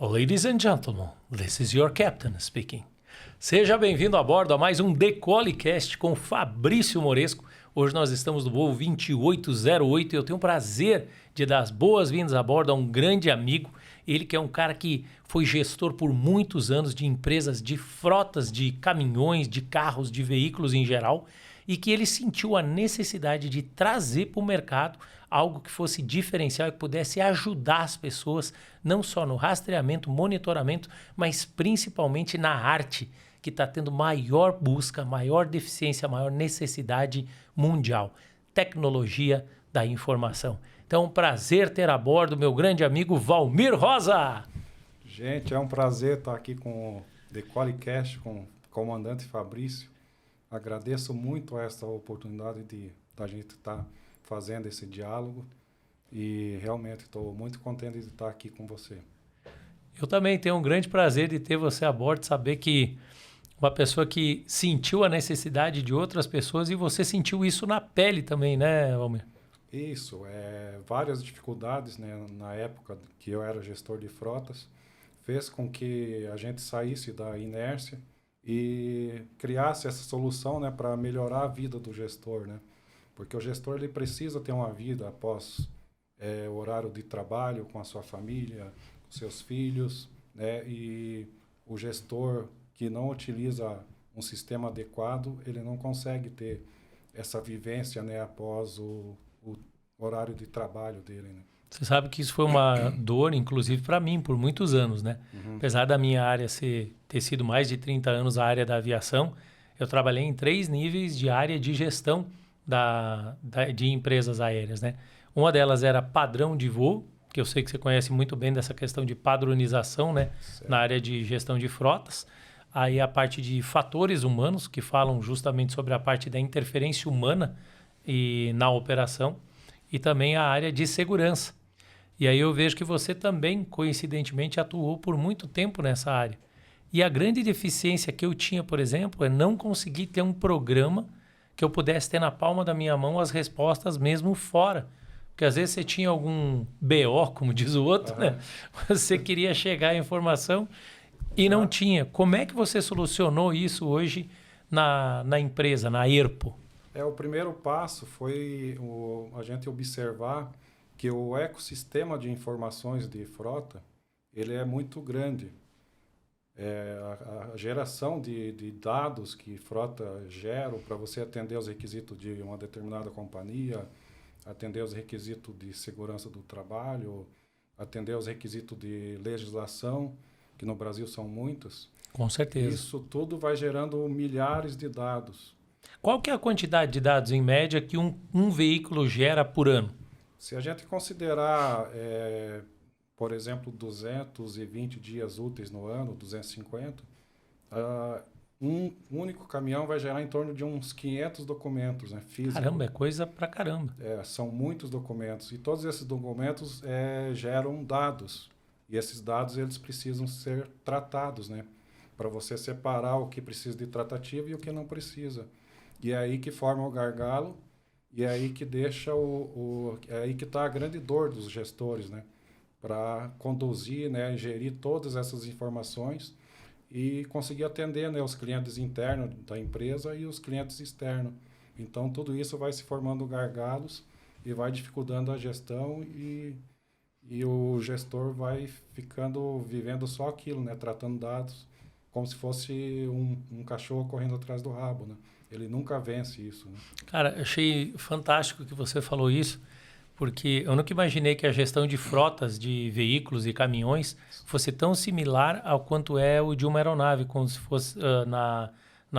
Ladies and gentlemen, this is your captain speaking. Seja bem-vindo a bordo a mais um Decolecast com Fabrício Moresco. Hoje nós estamos no voo 2808 e eu tenho o prazer de dar as boas-vindas a bordo a um grande amigo. Ele que é um cara que foi gestor por muitos anos de empresas de frotas de caminhões, de carros, de veículos em geral, e que ele sentiu a necessidade de trazer para o mercado algo que fosse diferencial e que pudesse ajudar as pessoas, não só no rastreamento, monitoramento, mas principalmente na arte, que está tendo maior busca, maior deficiência, maior necessidade mundial. Tecnologia da informação. Então, prazer ter a bordo meu grande amigo Valmir Rosa. Gente, é um prazer estar aqui com o Decolecast, com o comandante Fabrício. Agradeço muito essa oportunidade de a gente estar fazendo esse diálogo e realmente estou muito contente de estar aqui com você. Eu também tenho um grande prazer de ter você a bordo, saber que uma pessoa que sentiu a necessidade de outras pessoas e você sentiu isso na pele também, né, Valmir? Isso, várias dificuldades, né, na época que eu era gestor de frotas, fez com que a gente saísse da inércia e criasse essa solução, né, para melhorar a vida do gestor, né? Porque o gestor ele precisa ter uma vida após o horário de trabalho, com a sua família, com seus filhos, né? E o gestor que não utiliza um sistema adequado, ele não consegue ter essa vivência, né, após o horário de trabalho dele, né? Você sabe que isso foi uma dor, inclusive, para mim, por muitos anos, né? Uhum. Apesar da minha área ter sido mais de 30 anos a área da aviação, eu trabalhei em 3 níveis de área de gestão de empresas aéreas, né? Uma delas era padrão de voo, que eu sei que você conhece muito bem dessa questão de padronização, né? Certo. Na área de gestão de frotas. Aí a parte de fatores humanos, que falam justamente sobre a parte da interferência humana na operação. E também a área de segurança. E aí eu vejo que você também, coincidentemente, atuou por muito tempo nessa área. E a grande deficiência que eu tinha, por exemplo, é não conseguir ter um programa que eu pudesse ter na palma da minha mão as respostas mesmo fora. Porque às vezes você tinha algum BO, como diz o outro, né? Você queria chegar à informação e não tinha. Como é que você solucionou isso hoje na empresa, na ERPO? O primeiro passo foi a gente observar que o ecossistema de informações de frota, ele é muito grande. A geração de dados que frota gera para você atender os requisitos de uma determinada companhia, atender os requisitos de segurança do trabalho, atender os requisitos de legislação, que no Brasil são muitos. Com certeza. Isso tudo vai gerando milhares de dados. Qual que é a quantidade de dados, em média, que um veículo gera por ano? Se a gente considerar, por exemplo, 220 dias úteis no ano, 250, um único caminhão vai gerar em torno de uns 500 documentos, né, físicos. Caramba, é coisa pra caramba. São muitos documentos. E todos esses documentos geram dados. E esses dados eles precisam ser tratados, né, para você separar o que precisa de tratativa e o que não precisa. E é aí que forma o gargalo, e é aí que deixa é aí que está a grande dor dos gestores, né? Para conduzir, né, gerir todas essas informações e conseguir atender, né, os clientes internos da empresa e os clientes externos. Então, tudo isso vai se formando gargalos e vai dificultando a gestão e o gestor vai vivendo só aquilo, né? Tratando dados como se fosse um cachorro correndo atrás do rabo, né? Ele nunca vence isso, né? Cara, achei fantástico que você falou isso, porque eu nunca imaginei que a gestão de frotas de veículos e caminhões fosse tão similar ao quanto é o de uma aeronave, como se fosse na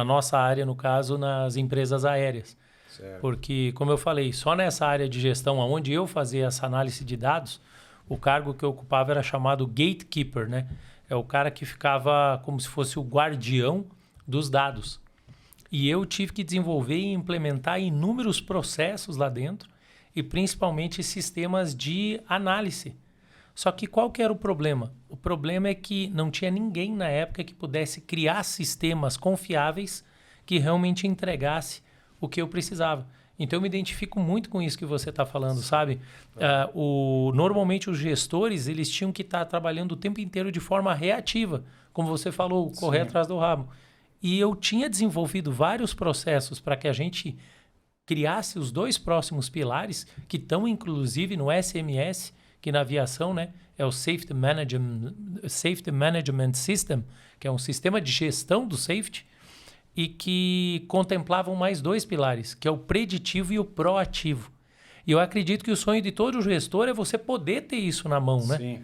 nossa área, no caso, nas empresas aéreas. Certo. Porque, como eu falei, só nessa área de gestão, onde eu fazia essa análise de dados, o cargo que eu ocupava era chamado gatekeeper, né? É o cara que ficava como se fosse o guardião dos dados. E eu tive que desenvolver e implementar inúmeros processos lá dentro e principalmente sistemas de análise. Só que qual que era o problema? O problema é que não tinha ninguém na época que pudesse criar sistemas confiáveis que realmente entregasse o que eu precisava. Então, eu me identifico muito com isso que você está falando, sabe? Normalmente, os gestores, eles tinham que estar trabalhando o tempo inteiro de forma reativa, como você falou, correr Sim. atrás do rabo. E eu tinha desenvolvido vários processos para que a gente criasse os 2 próximos pilares, que estão inclusive no SMS, que na aviação, né, é o Safety Management System, que é um sistema de gestão do safety, e que contemplavam mais 2 pilares, que é o preditivo e o proativo. E eu acredito que o sonho de todo gestor é você poder ter isso na mão, né? Sim.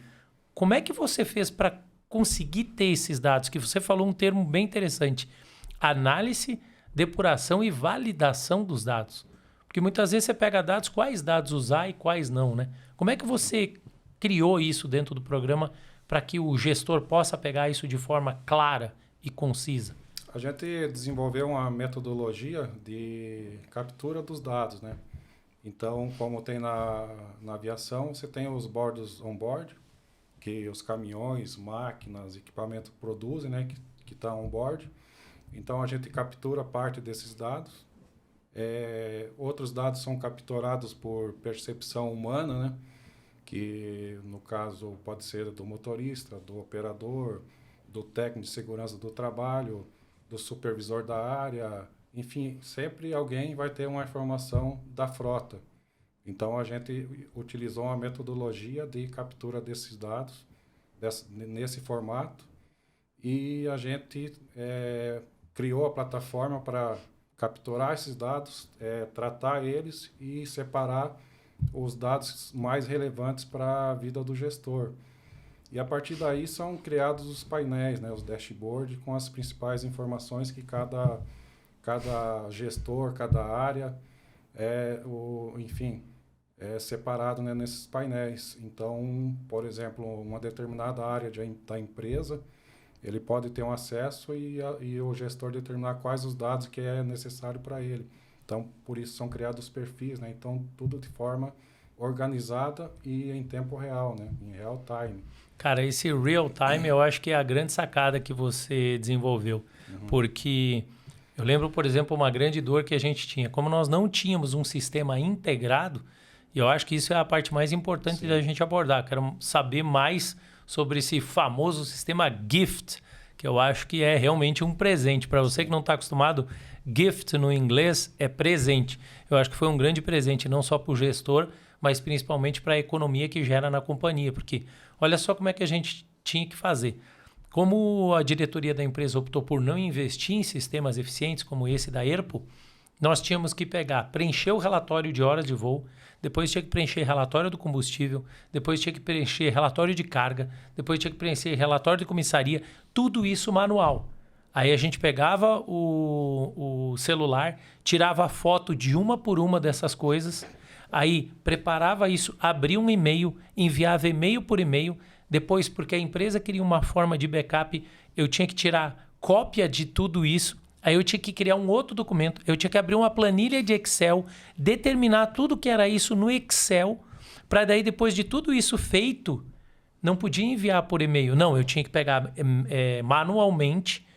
Como é que você fez para conseguir ter esses dados? Que você falou um termo bem interessante: análise, depuração e validação dos dados. Porque muitas vezes você pega dados, quais dados usar e quais não, né? Como é que você criou isso dentro do programa para que o gestor possa pegar isso de forma clara e concisa? A gente desenvolveu uma metodologia de captura dos dados, né? Então, como tem na aviação, você tem os bordos on-board, que os caminhões, máquinas, equipamentos produzem, né? Que estão on-board. Então, a gente captura parte desses dados. Outros dados são capturados por percepção humana, né? Que, no caso, pode ser do motorista, do operador, do técnico de segurança do trabalho, do supervisor da área, enfim, sempre alguém vai ter uma informação da frota. Então, a gente utilizou uma metodologia de captura desses dados nesse formato e a gente criou a plataforma para capturar esses dados, tratar eles e separar os dados mais relevantes para a vida do gestor. E a partir daí são criados os painéis, né, os dashboards, com as principais informações que cada gestor, cada área, enfim, é separado, né, nesses painéis. Então, por exemplo, uma determinada área da empresa, ele pode ter um acesso e o gestor determinar quais os dados que é necessário para ele. Então, por isso são criados os perfis, né? Então, tudo de forma organizada e em tempo real, né? Em real time. Cara, esse real time eu acho que é a grande sacada que você desenvolveu. Porque eu lembro, por exemplo, uma grande dor que a gente tinha. Como nós não tínhamos um sistema integrado, e eu acho que isso é a parte mais importante da gente abordar. Quero saber mais sobre esse famoso sistema GIFT, que eu acho que é realmente um presente. Para você que não está acostumado, GIFT no inglês é presente. Eu acho que foi um grande presente, não só para o gestor, mas principalmente para a economia que gera na companhia. Porque olha só como é que a gente tinha que fazer. Como a diretoria da empresa optou por não investir em sistemas eficientes como esse da ERPO, nós tínhamos que preencher o relatório de horas de voo, depois tinha que preencher relatório do combustível, depois tinha que preencher relatório de carga, depois tinha que preencher relatório de comissaria, tudo isso manual. Aí a gente pegava o celular, tirava a foto de uma por uma dessas coisas, aí preparava isso, abria um e-mail, enviava e-mail por e-mail, depois, porque a empresa queria uma forma de backup, eu tinha que tirar cópia de tudo isso. Aí eu tinha que criar um outro documento, eu tinha que abrir uma planilha de Excel, determinar tudo que era isso no Excel, para daí depois de tudo isso feito, não podia enviar por e-mail. Não, eu tinha que pegar manualmente,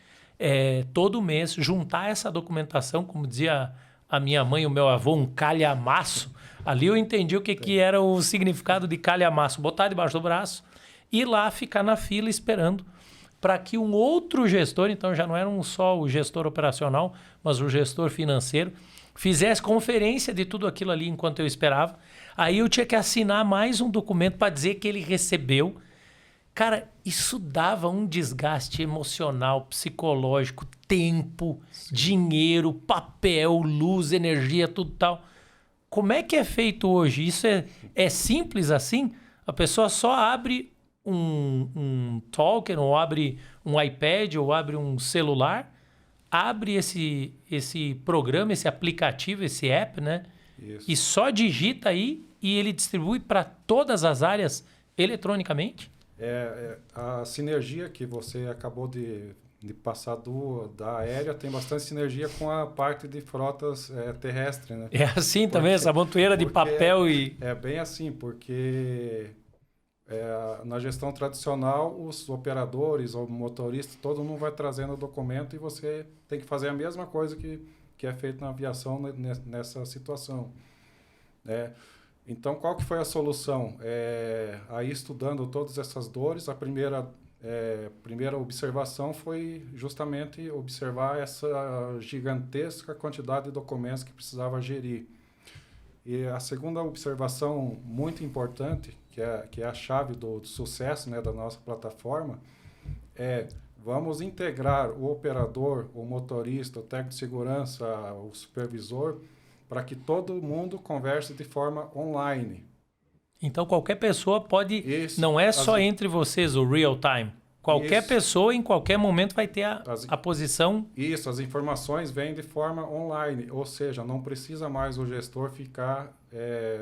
todo mês, juntar essa documentação, como dizia a minha mãe e o meu avô, um calhamaço. Ali eu entendi o que era o significado de calhamaço. Botar debaixo do braço, ir lá, ficar na fila esperando para que um outro gestor, então já não era só o gestor operacional, mas o gestor financeiro, fizesse conferência de tudo aquilo ali enquanto eu esperava. Aí eu tinha que assinar mais um documento para dizer que ele recebeu. Cara, isso dava um desgaste emocional, psicológico, tempo, dinheiro, papel, luz, energia, tudo tal. Como é que é feito hoje? Isso é simples assim? A pessoa só abre um token, ou abre um iPad, ou abre um celular, abre esse programa, esse aplicativo, esse app, né? Isso. E só digita aí e ele distribui para todas as áreas eletronicamente? A sinergia que você acabou de passar da aérea tem bastante sinergia com a parte de frotas terrestres, né? É assim também, essa montoeira de papel e... É bem assim, porque na gestão tradicional, os operadores ou motoristas, todo mundo vai trazendo o documento e você tem que fazer a mesma coisa que que é feito na aviação nessa situação. Então, qual que foi a solução? Aí, estudando todas essas dores, a primeira observação foi justamente observar essa gigantesca quantidade de documentos que precisava gerir. E a segunda observação muito importante, que é a chave do sucesso, né, da nossa plataforma, vamos integrar o operador, o motorista, o técnico de segurança, o supervisor, para que todo mundo converse de forma online. Então, qualquer pessoa pode... Não é só entre vocês o real time. Qualquer pessoa, em qualquer momento, vai ter a posição... Isso, as informações vêm de forma online. Ou seja, não precisa mais o gestor ficar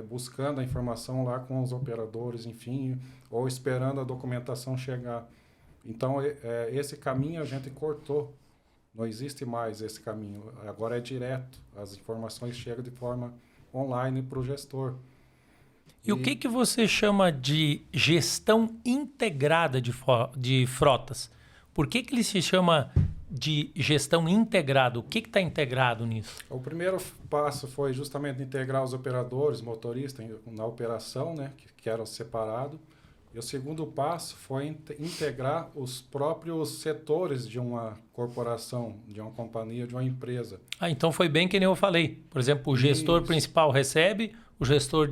buscando a informação lá com os operadores, enfim, ou esperando a documentação chegar. Então, esse caminho a gente cortou. Não existe mais esse caminho. Agora é direto. As informações chegam de forma online para o gestor. E o que você chama de gestão integrada de frotas? Por que ele se chama de gestão integrada? O que está integrado nisso? O primeiro passo foi justamente integrar os operadores, motoristas, na operação, né, que eram separados. E o segundo passo foi integrar os próprios setores de uma corporação, de uma companhia, de uma empresa. Então foi bem que nem eu falei. Por exemplo, o gestor principal recebe, o gestor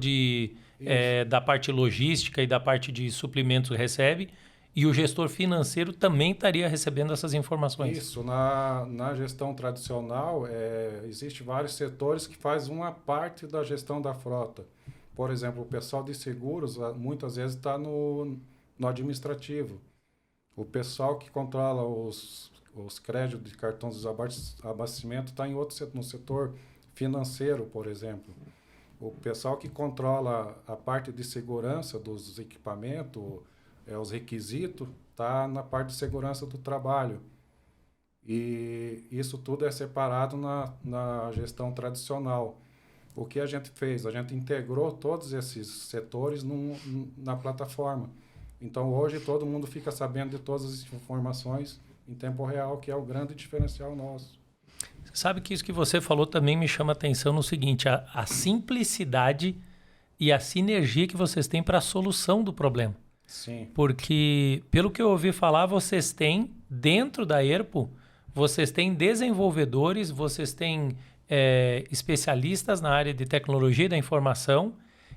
da parte logística e da parte de suprimentos recebe, e o gestor financeiro também estaria recebendo essas informações. Isso. Na gestão tradicional, existem vários setores que fazem uma parte da gestão da frota. Por exemplo, o pessoal de seguros muitas vezes está no administrativo. O pessoal que controla os créditos de cartões de abastecimento está em outro setor, no setor financeiro, por exemplo. O pessoal que controla a parte de segurança dos equipamentos, os requisitos, está na parte de segurança do trabalho. E isso tudo é separado na gestão tradicional. O que a gente fez? A gente integrou todos esses setores na plataforma. Então, hoje, todo mundo fica sabendo de todas as informações em tempo real, que é o grande diferencial nosso. Sabe que isso que você falou também me chama a atenção no seguinte, a simplicidade e a sinergia que vocês têm para a solução do problema. Sim. Porque, pelo que eu ouvi falar, vocês têm, dentro da ERPO, vocês têm desenvolvedores, vocês têm... especialistas na área de tecnologia da informação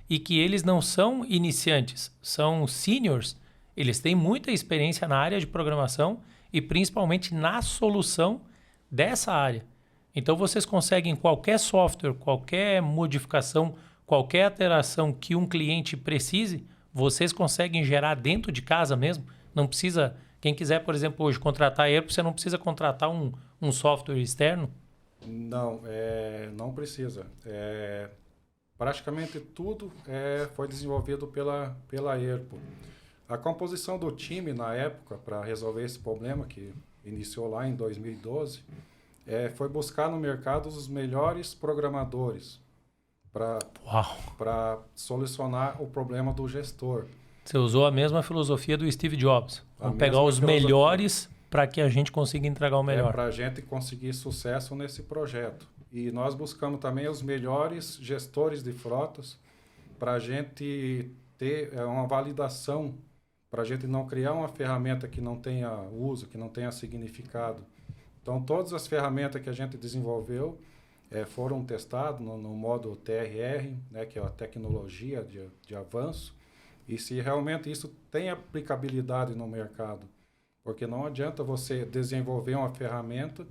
e que eles não são iniciantes, são seniors. Eles têm muita experiência na área de programação e principalmente na solução dessa área. Então, vocês conseguem qualquer software, qualquer modificação, qualquer alteração que um cliente precise, vocês conseguem gerar dentro de casa mesmo. Não precisa... Quem quiser, por exemplo, hoje contratar a ERPO, você não precisa contratar um software externo. Não, não precisa. Praticamente tudo foi desenvolvido pela ERPO. A composição do time na época para resolver esse problema, que iniciou lá em 2012, foi buscar no mercado os melhores programadores para solucionar o problema do gestor. Você usou a mesma filosofia do Steve Jobs. Vamos pegar os melhores... para que a gente consiga entregar o melhor. Para a gente conseguir sucesso nesse projeto. E nós buscamos também os melhores gestores de frotas para a gente ter uma validação, para a gente não criar uma ferramenta que não tenha uso, que não tenha significado. Então, todas as ferramentas que a gente desenvolveu foram testadas no modo TRR, né, que é a tecnologia de avanço, e se realmente isso tem aplicabilidade no mercado. Porque não adianta você desenvolver uma ferramenta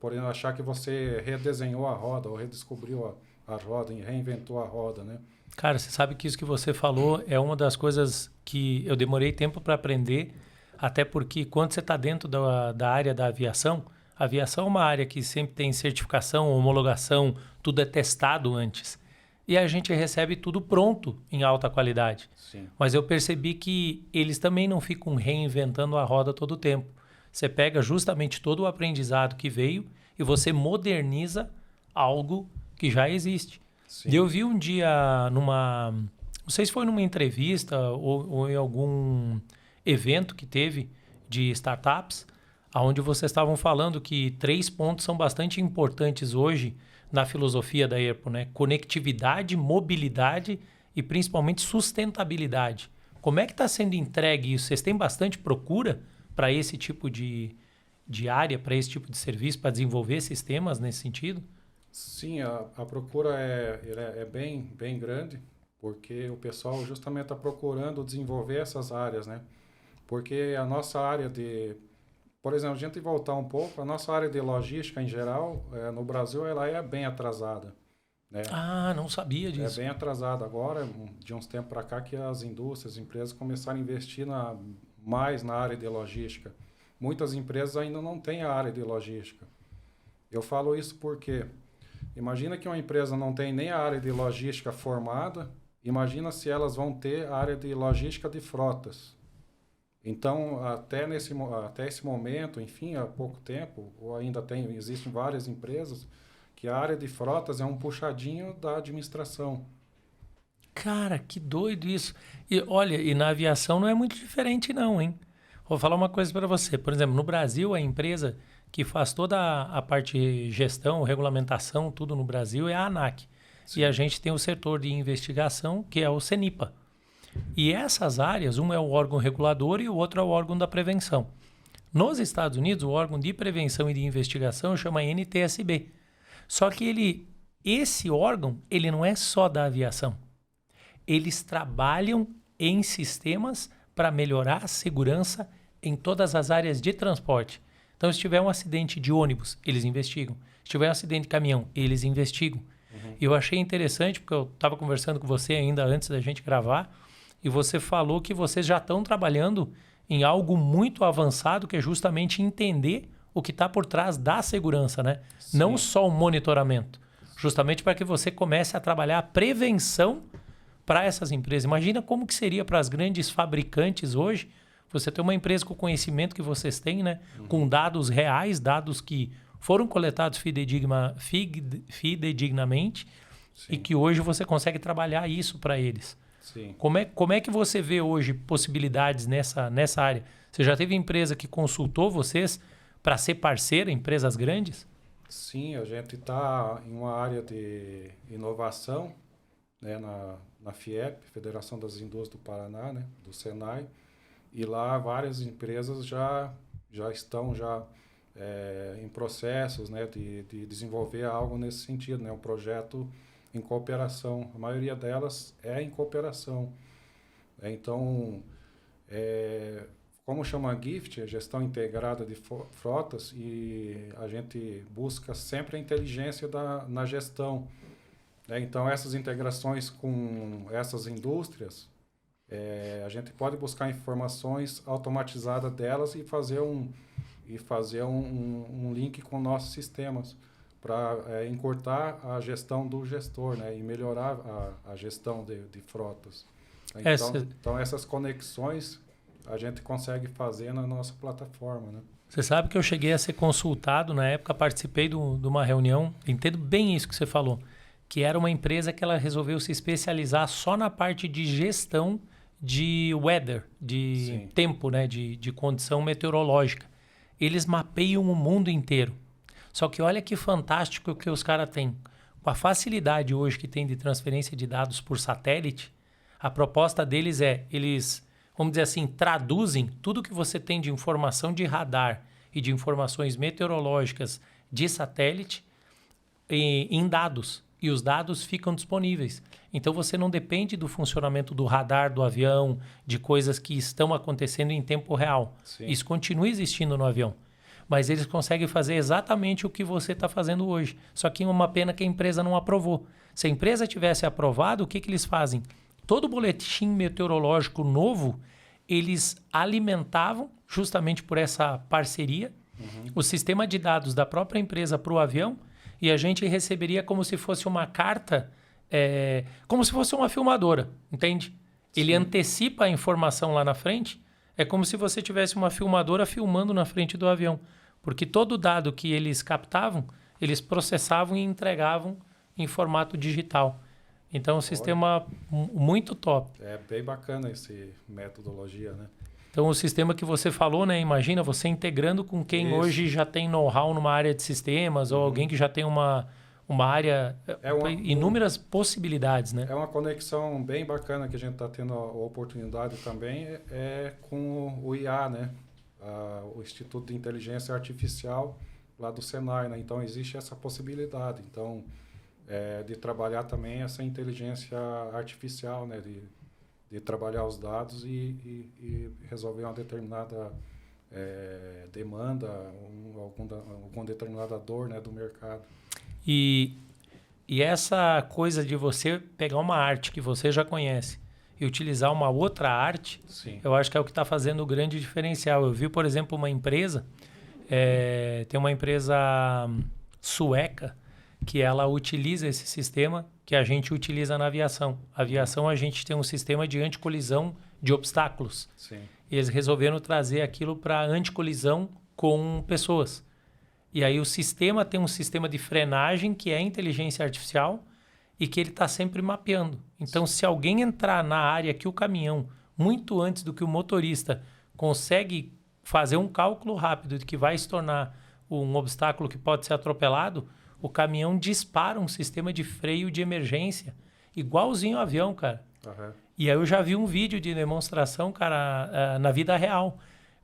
porém achar que você redesenhou a roda ou redescobriu a roda, reinventou a roda, né? Cara, você sabe que isso que você falou é uma das coisas que eu demorei tempo para aprender, até porque quando você está dentro da área da aviação, a aviação é uma área que sempre tem certificação, homologação, tudo é testado antes. E a gente recebe tudo pronto, em alta qualidade. Sim. Mas eu percebi que eles também não ficam reinventando a roda todo o tempo. Você pega justamente todo o aprendizado que veio e você moderniza algo que já existe. Sim. E eu vi um dia não sei se foi numa entrevista ou em algum evento que teve de startups, onde vocês estavam falando que 3 pontos são bastante importantes hoje na filosofia da ERPO, né? Conectividade, mobilidade e principalmente sustentabilidade. Como é que está sendo entregue isso? Vocês têm bastante procura para esse tipo de área, para esse tipo de serviço, para desenvolver sistemas nesse sentido? Sim, a procura é bem grande, porque o pessoal justamente está procurando desenvolver essas áreas, né? Porque a nossa área por exemplo, a gente voltar um pouco, a nossa área de logística em geral, no Brasil, ela é bem atrasada, né? Ah, não sabia disso. É bem atrasada agora, de uns tempos para cá, que as indústrias, as empresas começaram a investir mais na área de logística. Muitas empresas ainda não têm a área de logística. Eu falo isso porque imagina que uma empresa não tem nem a área de logística formada, imagina se elas vão ter a área de logística de frotas. Então, até esse momento, enfim, há pouco tempo, ou ainda existem várias empresas que a área de frotas é um puxadinho da administração. Cara, que doido isso. E olha, e na aviação não é muito diferente não, hein? Vou falar uma coisa para você. Por exemplo, no Brasil, a empresa que faz toda a parte de gestão, regulamentação, tudo no Brasil é a ANAC. Sim. E a gente tem o setor de investigação, que é o CENIPA. E essas áreas, um é o órgão regulador e o outro é o órgão da prevenção. Nos Estados Unidos, o órgão de prevenção e de investigação chama NTSB. Só que esse órgão, ele não é só da aviação. Eles trabalham em sistemas para melhorar a segurança em todas as áreas de transporte. Então, se tiver um acidente de ônibus, eles investigam. Se tiver um acidente de caminhão, eles investigam. E eu achei interessante, porque eu estava conversando com você ainda antes da gente gravar, e você falou que vocês já estão trabalhando em algo muito avançado, que é justamente entender o que está por trás da segurança, né? Sim. Não só o monitoramento. Justamente para que você comece a trabalhar a prevenção para essas empresas. Imagina como que seria para as grandes fabricantes hoje, você ter uma empresa com o conhecimento que vocês têm, né? Com dados reais, dados que foram coletados fidedignamente. Sim. E que hoje você consegue trabalhar isso para eles. Sim. Como é que você vê hoje possibilidades nessa área? Você já teve empresa que consultou vocês para ser parceira, empresas grandes? Sim, a gente está em uma área de inovação, né, na FIEP, Federação das Indústrias do Paraná, né, do Senai, e lá várias empresas já estão em processos, né, de desenvolver algo nesse sentido, né, um projeto em cooperação. A maioria delas é em cooperação. Então, como chama GIFT, Gestão Integrada de Frotas, e a gente busca sempre a inteligência na gestão. Então, essas integrações com essas indústrias, a gente pode buscar informações automatizadas delas e fazer um link com nossos sistemas para encurtar a gestão do gestor, né, e melhorar a gestão de frotas. Então, essas conexões a gente consegue fazer na nossa plataforma, né? Você sabe que eu cheguei a ser consultado, na época participei de uma reunião, entendo bem isso que você falou, que era uma empresa que ela resolveu se especializar só na parte de gestão de weather, de Sim. tempo, né, de condição meteorológica. Eles mapeiam o mundo inteiro. Só que olha que fantástico que os caras têm. Com a facilidade hoje que tem de transferência de dados por satélite, a proposta deles eles, vamos dizer assim, traduzem tudo que você tem de informação de radar e de informações meteorológicas de satélite em dados. E os dados ficam disponíveis. Então você não depende do funcionamento do radar do avião, de coisas que estão acontecendo em tempo real. Sim. Isso continua existindo no avião. Mas eles conseguem fazer exatamente o que você está fazendo hoje. Só que é uma pena que a empresa não aprovou. Se a empresa tivesse aprovado, o que eles fazem? Todo boletim meteorológico novo, eles alimentavam, justamente por essa parceria, o sistema de dados da própria empresa para o avião, e a gente receberia como se fosse uma carta, como se fosse uma filmadora, entende? Sim. Ele antecipa a informação lá na frente, é como se você tivesse uma filmadora filmando na frente do avião. Porque todo dado que eles captavam, eles processavam e entregavam em formato digital. Então, um sistema muito top. É bem bacana essa metodologia, né? Então, o sistema que você falou, né? Imagina você integrando com quem hoje já tem know-how numa área de sistemas ou alguém que já tem uma área... inúmeras possibilidades, né? É uma conexão bem bacana que a gente está tendo a oportunidade também com o IA, né? O Instituto de Inteligência Artificial lá do Senai, né? Então, existe essa possibilidade. Então, de trabalhar também essa inteligência artificial, né? De trabalhar os dados e resolver uma determinada demanda, alguma determinada dor, né, do mercado. E essa coisa de você pegar uma arte que você já conhece e utilizar uma outra arte, Sim. Eu acho que é o que está fazendo o grande diferencial. Eu vi, por exemplo, uma empresa, tem uma empresa sueca, que ela utiliza esse sistema que a gente utiliza na aviação. A aviação, a gente tem um sistema de anticolisão de obstáculos. Sim. E eles resolveram trazer aquilo para anticolisão com pessoas. E aí o sistema tem um sistema de frenagem que é inteligência artificial e que ele está sempre mapeando. Então, se alguém entrar na área que o caminhão, muito antes do que o motorista, consegue fazer um cálculo rápido de que vai se tornar um obstáculo que pode ser atropelado, o caminhão dispara um sistema de freio de emergência, igualzinho ao avião, cara. Uhum. E aí eu já vi um vídeo de demonstração, cara, na vida real.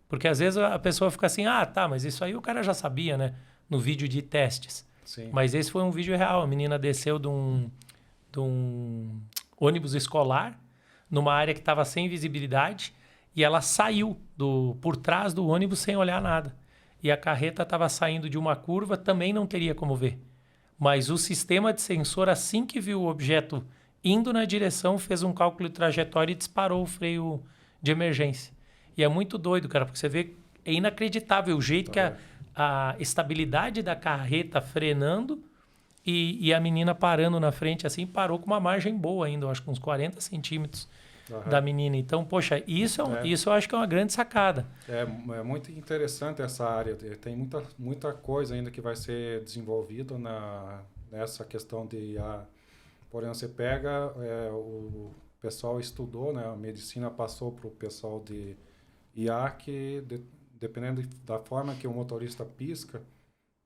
Porque às vezes a pessoa fica assim, tá, mas isso aí o cara já sabia, né? No vídeo de testes. Sim. Mas esse foi um vídeo real. A menina desceu de um ônibus escolar, numa área que estava sem visibilidade, e ela saiu por trás do ônibus sem olhar nada. E a carreta estava saindo de uma curva, também não teria como ver. Mas o sistema de sensor, assim que viu o objeto indo na direção, fez um cálculo de trajetória e disparou o freio de emergência. E é muito doido, cara, porque você vê, é inacreditável o jeito que a estabilidade da carreta frenando e a menina parando na frente, assim, parou com uma margem boa ainda, eu acho que uns 40 centímetros da menina. Então, poxa, isso eu acho que é uma grande sacada. É muito interessante essa área. Tem muita coisa ainda que vai ser desenvolvida nessa questão de IA. Porém, você pega, o pessoal estudou, né? A medicina passou para o pessoal de IA que, dependendo da forma que o motorista pisca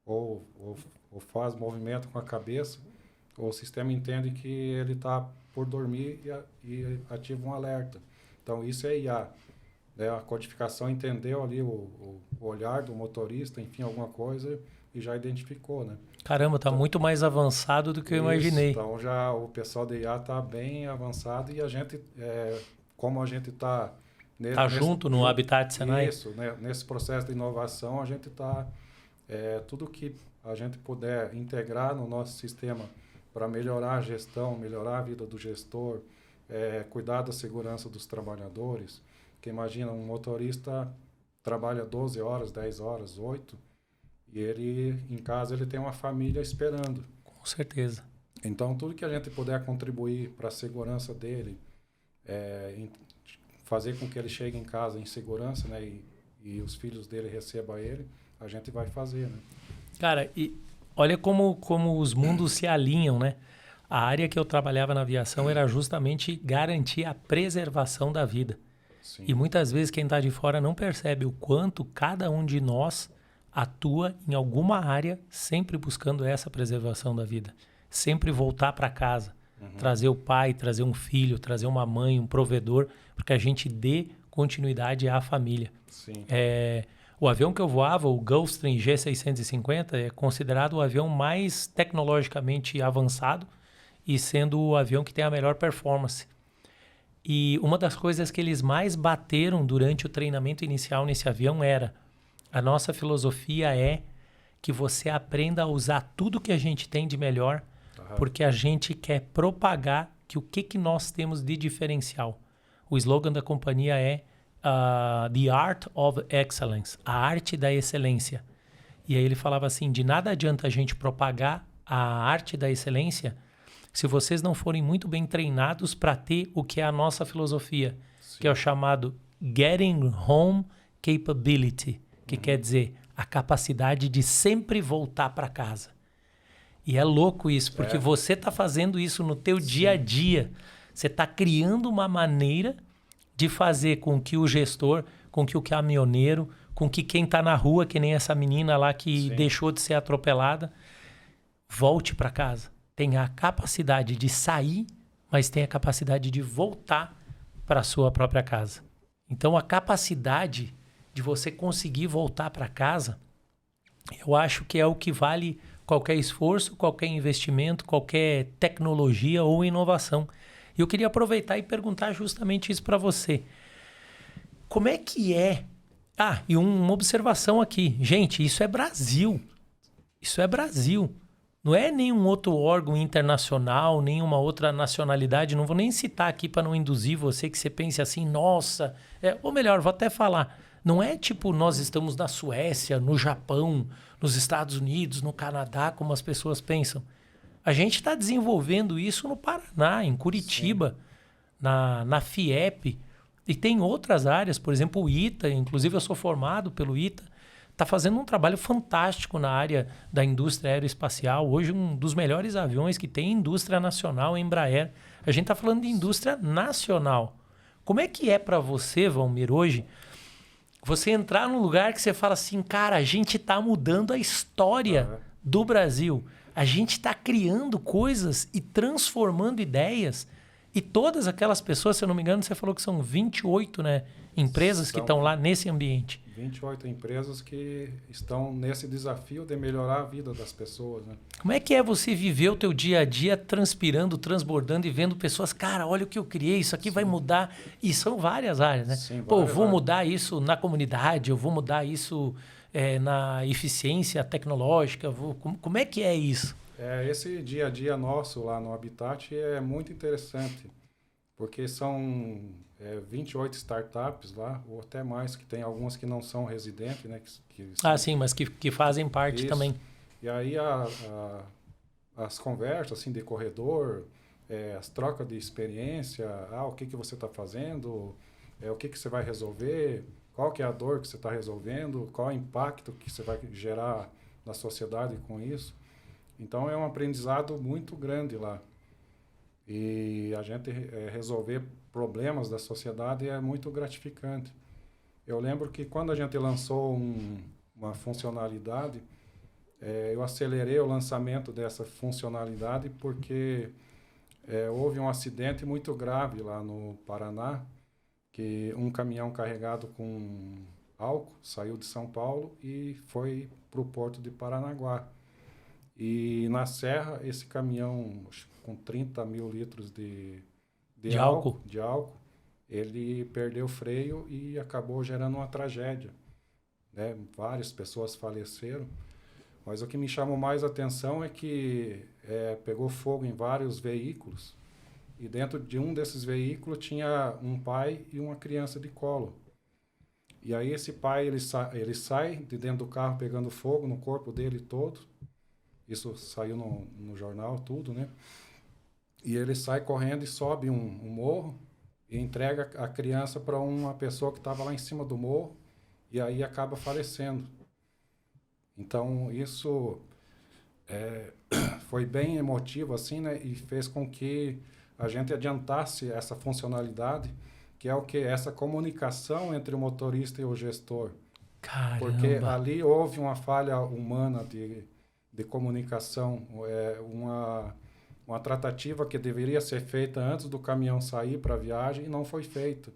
ou faz movimento com a cabeça, o sistema entende que ele está por dormir e ativa um alerta. Então, isso é IA. Né? A codificação entendeu ali o olhar do motorista, enfim, alguma coisa, e já identificou, né? Caramba, tá muito mais avançado do que eu imaginei. Então, já o pessoal da IA está bem avançado e a gente, como a gente está... junto no Habitat Senai? Isso, né? Nesse processo de inovação, a gente está... tudo que a gente puder integrar no nosso sistema para melhorar a gestão, melhorar a vida do gestor, cuidar da segurança dos trabalhadores. Porque imagina, um motorista trabalha 12 horas, 10 horas, 8, e ele, em casa, ele tem uma família esperando. Com certeza. Então, tudo que a gente puder contribuir para a segurança dele, fazer com que ele chegue em casa em segurança, né, e os filhos dele recebam ele, a gente vai fazer, né? Cara, e olha como os mundos se alinham, né? A área que eu trabalhava na aviação era justamente garantir a preservação da vida. Sim. E muitas vezes quem está de fora não percebe o quanto cada um de nós atua em alguma área sempre buscando essa preservação da vida. Sempre voltar para casa, trazer o pai, trazer um filho, trazer uma mãe, um provedor, porque a gente dê continuidade à família. Sim. O avião que eu voava, o Gulfstream G650, é considerado o avião mais tecnologicamente avançado e sendo o avião que tem a melhor performance. E uma das coisas que eles mais bateram durante o treinamento inicial nesse avião era: a nossa filosofia é que você aprenda a usar tudo que a gente tem de melhor, porque a gente quer propagar que o que nós temos de diferencial. O slogan da companhia é The Art of Excellence, a arte da excelência. E aí ele falava assim, de nada adianta a gente propagar a arte da excelência se vocês não forem muito bem treinados para ter o que é a nossa filosofia, que é o chamado Getting Home Capability, que quer dizer a capacidade de sempre voltar para casa. E é louco isso, porque você está fazendo isso no teu dia a dia. Você está criando uma maneira de fazer com que o gestor, com que o caminhoneiro, com que quem está na rua, que nem essa menina lá que Sim. deixou de ser atropelada, volte para casa. Tenha a capacidade de sair, mas tenha a capacidade de voltar para a sua própria casa. Então, a capacidade de você conseguir voltar para casa, eu acho que é o que vale qualquer esforço, qualquer investimento, qualquer tecnologia ou inovação. E eu queria aproveitar e perguntar justamente isso para você. Como é que é? Ah, e uma observação aqui. Gente, isso é Brasil. Isso é Brasil. Não é nenhum outro órgão internacional, nenhuma outra nacionalidade. Não vou nem citar aqui para não induzir você que você pense assim, nossa. Ou melhor, vou até falar. Não é tipo nós estamos na Suécia, no Japão, nos Estados Unidos, no Canadá, como as pessoas pensam. A gente está desenvolvendo isso no Paraná, em Curitiba, na FIEP. E tem outras áreas, por exemplo, o ITA, inclusive eu sou formado pelo ITA, está fazendo um trabalho fantástico na área da indústria aeroespacial. Hoje, um dos melhores aviões que tem indústria nacional, a Embraer. A gente está falando de indústria nacional. Como é que é para você, Valmir, hoje, você entrar num lugar que você fala assim, cara, a gente está mudando a história do Brasil. A gente está criando coisas e transformando ideias. E todas aquelas pessoas, se eu não me engano, você falou que são 28, né, empresas que estão lá nesse ambiente. 28 empresas que estão nesse desafio de melhorar a vida das pessoas, né? Como é que é você viver o teu dia a dia transpirando, transbordando e vendo pessoas, cara, olha o que eu criei, isso aqui vai mudar. E são várias áreas, né? Sim, Pô, eu várias vou áreas. mudar isso na comunidade, eu vou mudar isso na eficiência tecnológica. Como é que é isso? Esse dia a dia nosso lá no Habitat é muito interessante, porque são 28 startups lá, ou até mais, que tem algumas que não são residentes, né? Sim, mas que fazem parte Isso. também. E aí as conversas assim, de corredor, as trocas de experiência, o que você está fazendo, o que você vai resolver, qual que é a dor que você está resolvendo, qual é o impacto que você vai gerar na sociedade com isso. Então é um aprendizado muito grande lá. E a gente resolver problemas da sociedade é muito gratificante. Eu lembro que quando a gente lançou uma funcionalidade, eu acelerei o lançamento dessa funcionalidade porque houve um acidente muito grave lá no Paraná, que um caminhão carregado com álcool saiu de São Paulo e foi para o porto de Paranaguá. E na serra, esse caminhão com 30 mil litros de álcool, ele perdeu o freio e acabou gerando uma tragédia, né? Várias pessoas faleceram. Mas o que me chamou mais a atenção é que pegou fogo em vários veículos. E dentro de um desses veículos tinha um pai e uma criança de colo. E aí esse pai ele sai de dentro do carro pegando fogo no corpo dele todo. Isso saiu no jornal, tudo, né? E ele sai correndo e sobe um morro e entrega a criança para uma pessoa que estava lá em cima do morro e aí acaba falecendo. Então, isso foi bem emotivo, assim, né? E fez com que a gente adiantasse essa funcionalidade, que é o que? Essa comunicação entre o motorista e o gestor. Caramba. Porque ali houve uma falha humana de comunicação, uma tratativa que deveria ser feita antes do caminhão sair para a viagem e não foi feita.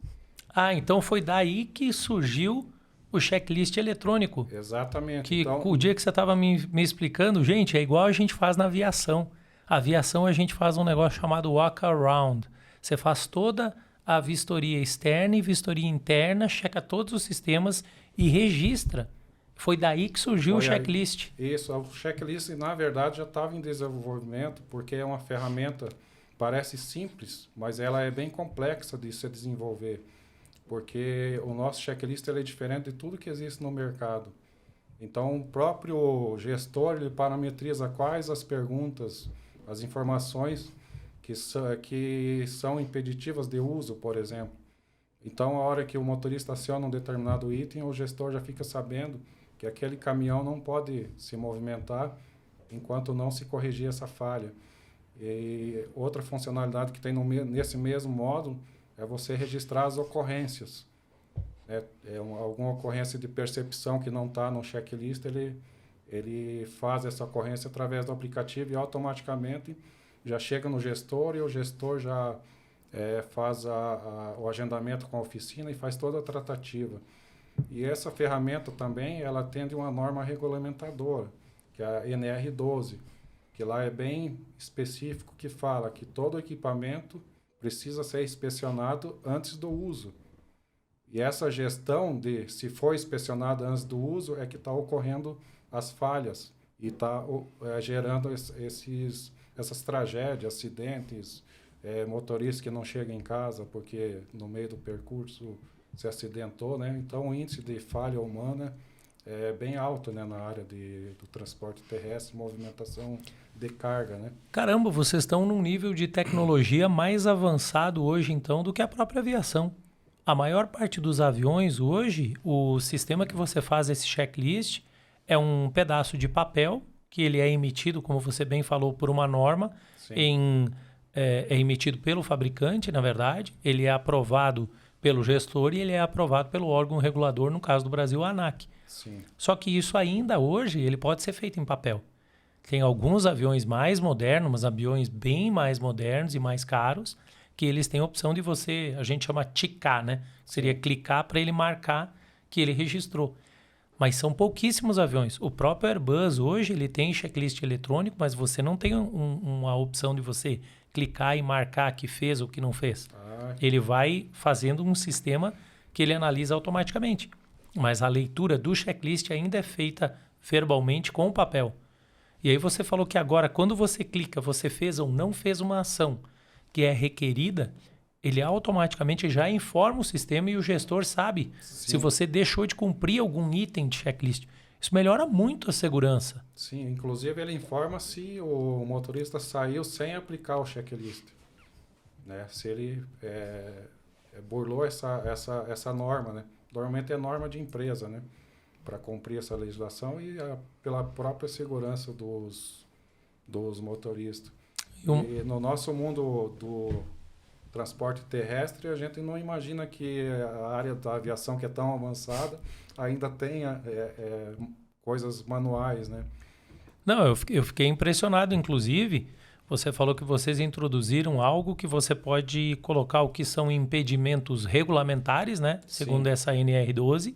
Então foi daí que surgiu o checklist eletrônico. Exatamente. Que então, o dia que você estava me explicando, gente, é igual a gente faz na aviação. A aviação a gente faz um negócio chamado walk around. Você faz toda a vistoria externa e vistoria interna, checa todos os sistemas e registra. Foi daí que surgiu o checklist. Isso, o checklist, na verdade, já estava em desenvolvimento, porque é uma ferramenta, parece simples, mas ela é bem complexa de se desenvolver, porque o nosso checklist ele é diferente de tudo que existe no mercado. Então, o próprio gestor ele parametriza quais as perguntas, as informações que são impeditivas de uso, por exemplo. Então, a hora que o motorista aciona um determinado item, o gestor já fica sabendo que aquele caminhão não pode se movimentar enquanto não se corrigir essa falha. E outra funcionalidade que tem nesse mesmo módulo é você registrar as ocorrências. Alguma ocorrência de percepção que não está no checklist, ele faz essa ocorrência através do aplicativo e automaticamente já chega no gestor e o gestor já faz o agendamento com a oficina e faz toda a tratativa. E essa ferramenta também, ela atende uma norma regulamentadora, que é a NR12, que lá é bem específico, que fala que todo equipamento precisa ser inspecionado antes do uso. E essa gestão de se for inspecionado antes do uso é que está ocorrendo as falhas e está gerando essas tragédias, acidentes, motoristas que não chegam em casa porque no meio do percurso se acidentou, né? Então o índice de falha humana é bem alto, né, na área do transporte terrestre, movimentação de carga, né? Caramba, vocês estão num nível de tecnologia mais avançado hoje então do que a própria aviação. A maior parte dos aviões hoje, o sistema que você faz esse checklist é um pedaço de papel que ele é emitido, como você bem falou, por uma norma, é emitido pelo fabricante, na verdade, ele é aprovado pelo gestor e ele é aprovado pelo órgão regulador, no caso do Brasil, a ANAC. Sim. Só que isso ainda hoje, ele pode ser feito em papel. Tem alguns aviões mais modernos, mas aviões bem mais modernos e mais caros, que eles têm a opção de você, a gente chama ticar, né? Seria clicar para ele marcar que ele registrou. Mas são pouquíssimos aviões. O próprio Airbus hoje, ele tem checklist eletrônico, mas você não tem uma opção de você clicar e marcar que fez ou que não fez. Ele vai fazendo um sistema que ele analisa automaticamente. Mas a leitura do checklist ainda é feita verbalmente com o papel. E aí você falou que agora, quando você clica, você fez ou não fez uma ação que é requerida, ele automaticamente já informa o sistema e o gestor sabe se você deixou de cumprir algum item de checklist. Isso melhora muito a segurança. Sim, inclusive ele informa se o motorista saiu sem aplicar o checklist, né? Se ele burlou essa norma, né? Normalmente é norma de empresa, né? Para cumprir essa legislação e pela própria segurança dos motoristas. E no nosso mundo do transporte terrestre, a gente não imagina que a área da aviação, que é tão avançada, ainda tenha coisas manuais, né? Não, eu fiquei impressionado, inclusive, você falou que vocês introduziram algo que você pode colocar o que são impedimentos regulamentares, né? Segundo essa NR12,